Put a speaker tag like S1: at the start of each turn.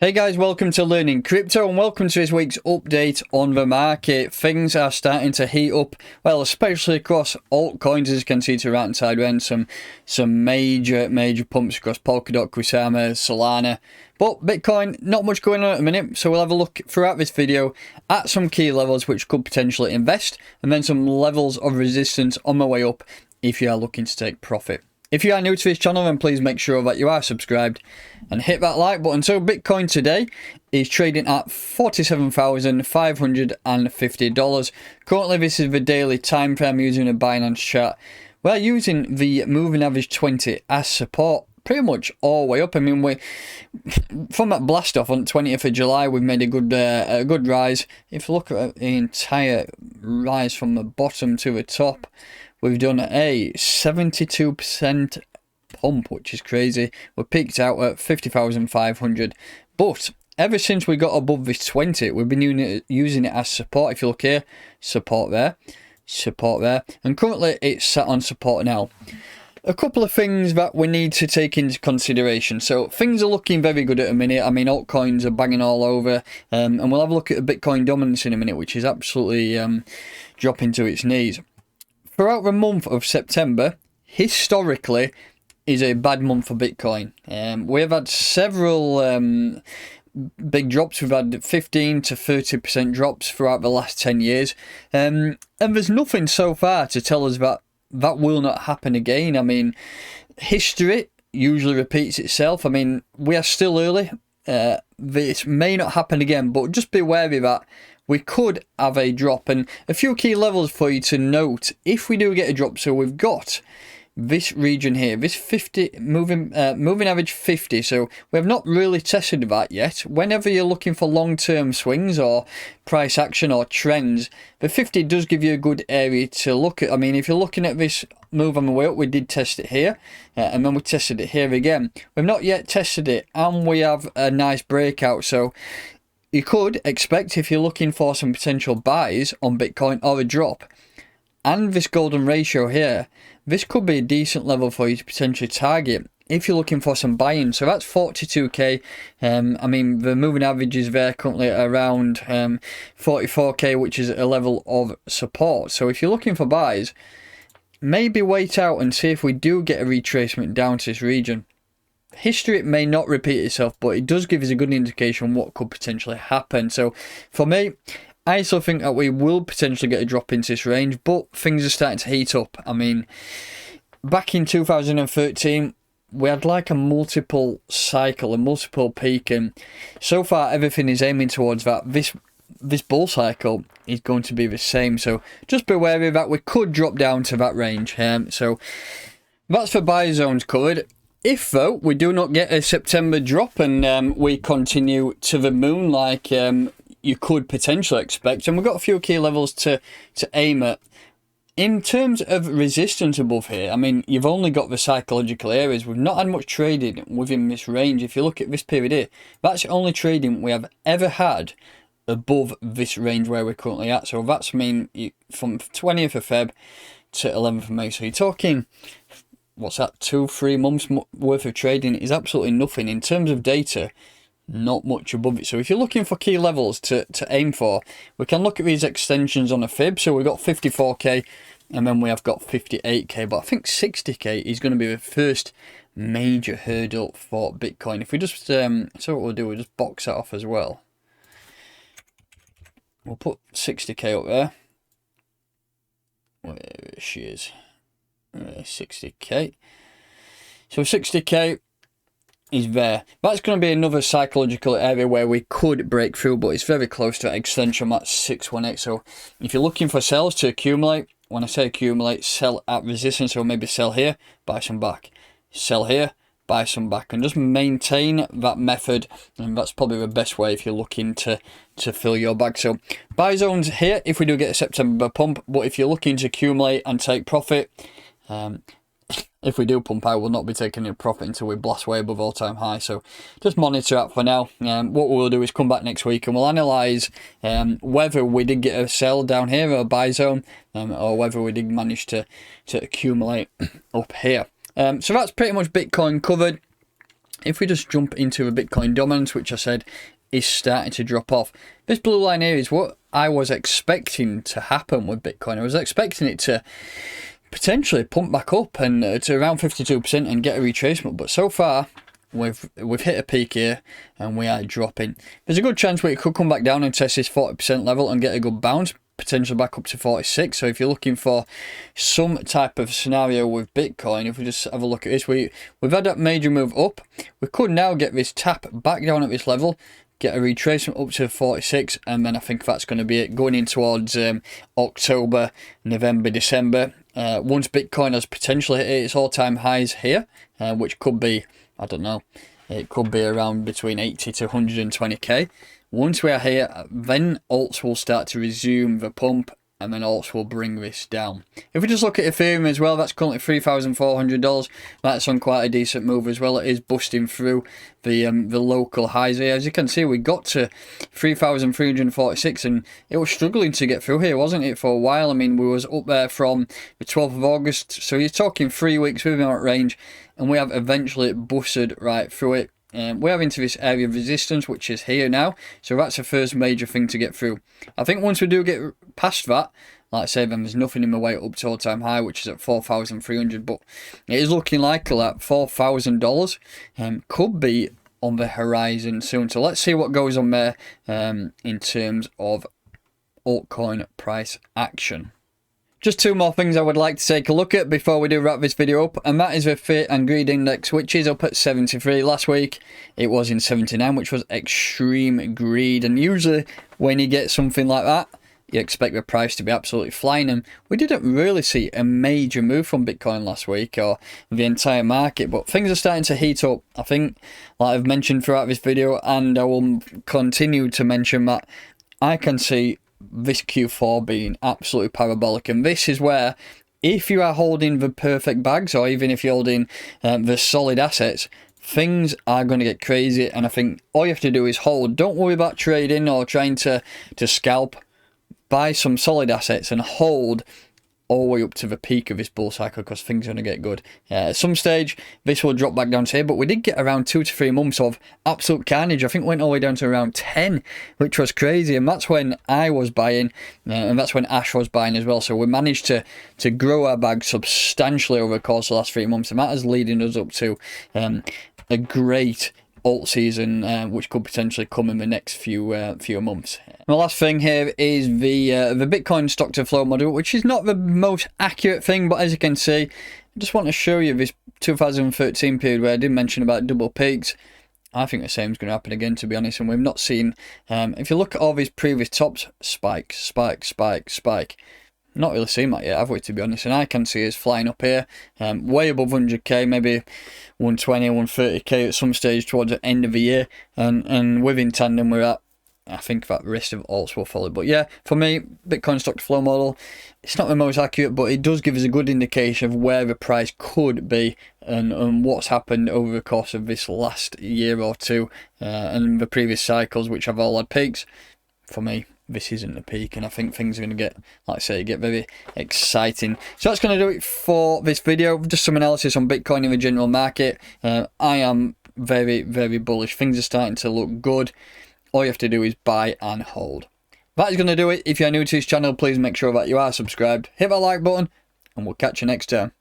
S1: Hey guys, welcome to Learning Crypto and welcome to this week's update on the market. Things are starting to heat up, well, especially across altcoins, as you can see to the right hand side. We're in some major pumps across Polkadot, Kusama, Solana. But Bitcoin, not much going on at the minute, so we'll have a look throughout this video at some key levels which could potentially invest, and then some levels of resistance on the way up if you are looking to take profit. If you are new to this channel, then please make sure that you are subscribed and hit that like button. So Bitcoin today is trading at $47,550. Currently, this is the daily time frame using a Binance chart. We're using the moving average 20 as support pretty much all the way up. I mean, we from that blast off on 20th of July, we've made a good rise. If you look at the entire rise from the bottom to the top, we've done a 72% pump, which is crazy. We peaked out at 50,500. But ever since we got above this 20, we've been using it as support. If you look here, support there, and currently it's sat on support now. A couple of things that we need to take into consideration. So things are looking very good at a minute. I mean, altcoins are banging all over, and we'll have a look at the Bitcoin dominance in a minute, which is absolutely dropping to its knees. Throughout the month of September, historically, is a bad month for Bitcoin. We have had several big drops. We've had 15 to 30% drops throughout the last 10 years. And there's nothing so far to tell us that that will not happen again. I mean, history usually repeats itself. I mean, we are still early. This may not happen again, but just be wary that we could have a drop. And a few key levels for you to note if we do get a drop. So we've got this region here, this 50 moving average 50. So we have not really tested that yet. Whenever you're looking for long-term swings or price action or trends, the 50 does give you a good area to look at. I mean, if you're looking at this move on the way up, we did test it here, and then we tested it here again. We've not yet tested it, and we have a nice breakout. So you could expect, if you're looking for some potential buys on Bitcoin or a drop, and this golden ratio here, this could be a decent level for you to potentially target if you're looking for some buy-in. So that's 42k. I mean, the moving average is there currently around 44k, which is a level of support. So if you're looking for buys, maybe wait out and see if we do get a retracement down to this region. History may not repeat itself, but it does give us a good indication what could potentially happen. So for me, I still think that we will potentially get a drop into this range, but things are starting to heat up. I mean, back in 2013, we had like a multiple cycle, a multiple peak, and so far everything is aiming towards that. This bull cycle is going to be the same, so just be wary that we could drop down to that range. So that's for buy zones covered. If, though, we do not get a September drop and we continue to the moon like you could potentially expect, and we've got a few key levels to aim at. In terms of resistance above here, I mean, you've only got the psychological areas. We've not had much trading within this range. If you look at this period here, that's the only trading we have ever had above this range where we're currently at. So that's mean from 20th of Feb to 11th of May. So you're talking, what's that, 2-3 months worth of trading is absolutely nothing. In terms of data, not much above it. So if you're looking for key levels to aim for, we can look at these extensions on a fib. So we've got 54k and then we have got 58k, but I think 60k is going to be the first major hurdle for Bitcoin. If we just so what we'll do, we'll just box that off as well. We'll put 60k up there. Where she is, 60k. So 60k is there. That's going to be another psychological area where we could break through, but it's very close to that extension. That's 618. So if you're looking for sells to accumulate, when I say accumulate, sell at resistance, or maybe sell here, buy some back, sell here, buy some back, and just maintain that method. And that's probably the best way if you're looking to fill your bag. So buy zones here if we do get a September pump, but if you're looking to accumulate and take profit, if we do pump, I will not be taking any profit until we blast way above all-time high. So just monitor that for now. What we'll do is come back next week and we'll analyse whether we did get a sell down here or a buy zone, or whether we did manage to accumulate up here. So that's pretty much Bitcoin covered. if we just jump into the Bitcoin dominance, which I said is starting to drop off, this blue line here is what I was expecting to happen with Bitcoin. I was expecting it to potentially pump back up and to around 52% and get a retracement, but so far we've hit a peak here and we are dropping. There's a good chance we could come back down and test this 40% level and get a good bounce, potentially back up to 46. So if you're looking for some type of scenario with Bitcoin, if we just have a look at this, we've had that major move up. We could now get this tap back down at this level, get a retracement up to 46, and then I think that's going to be it going in towards October, November, December. Once Bitcoin has potentially hit its all-time highs here, which could be, I don't know, it could be around between 80 to 120k. Once we are here, then alts will start to resume the pump, and then alts will bring this down. If we just look at Ethereum as well, that's currently $3,400. That's on quite a decent move as well. It is busting through the local highs here. As you can see, we got to 3,346, and it was struggling to get through here, wasn't it, for a while? I mean, we was up there from the 12th of August, so you're talking 3 weeks within that range, and we have eventually busted right through it. We're into this area of resistance, which is here now, so that's the first major thing to get through. I think once we do get past that, like I say, then there's nothing in the way up to all-time high, which is at 4,300, but it is looking like that $4,000 could be on the horizon soon. So let's see what goes on there in terms of altcoin price action. Just two more things I would like to take a look at before we do wrap this video up, and that is the Fear and Greed Index, which is up at 73. Last week it was in 79, which was extreme greed, and usually when you get something like that, you expect the price to be absolutely flying, and we didn't really see a major move from Bitcoin last week or the entire market, but things are starting to heat up. I think, like I've mentioned throughout this video, and I will continue to mention, that I can see this Q4 being absolutely parabolic, and this is where, if you are holding the perfect bags, or even if you're holding the solid assets, things are going to get crazy. And I think all you have to do is hold. Don't worry about trading or trying to scalp. Buy some solid assets and hold all the way up to the peak of this bull cycle, because things are going to get good. At some stage this will drop back down to here, but we did get around 2 to 3 months of absolute carnage. I think went all the way down to around 10, which was crazy, and that's when I was buying, and that's when Ash was buying as well. So we managed to grow our bag substantially over the course of the last 3 months, and that is leading us up to a great alt season, which could potentially come in the next few months. The last thing here is the Bitcoin stock to flow model, which is not the most accurate thing, but as you can see, I just want to show you this 2013 period where I did mention about double peaks. I think the same is going to happen again, to be honest, and we've not seen, if you look at all these previous tops, spike, spike, spike, spike. Not really seen that yet, have we, to be honest? And I can see us flying up here, way above 100k, maybe 120, 130k at some stage towards the end of the year. And within tandem, we're at, I think that the rest of alts will follow. But yeah, for me, Bitcoin stock to flow model, it's not the most accurate, but it does give us a good indication of where the price could be and what's happened over the course of this last year or two, and the previous cycles, which have all had peaks. For me, this isn't the peak, and I think things are going to get, like I say, get very exciting. So that's going to do it for this video. Just some analysis on Bitcoin in the general market. I am very, very bullish. Things are starting to look good. All you have to do is buy and hold. That is going to do it. If you are new to this channel, please make sure that you are subscribed. Hit that like button, and we'll catch you next time.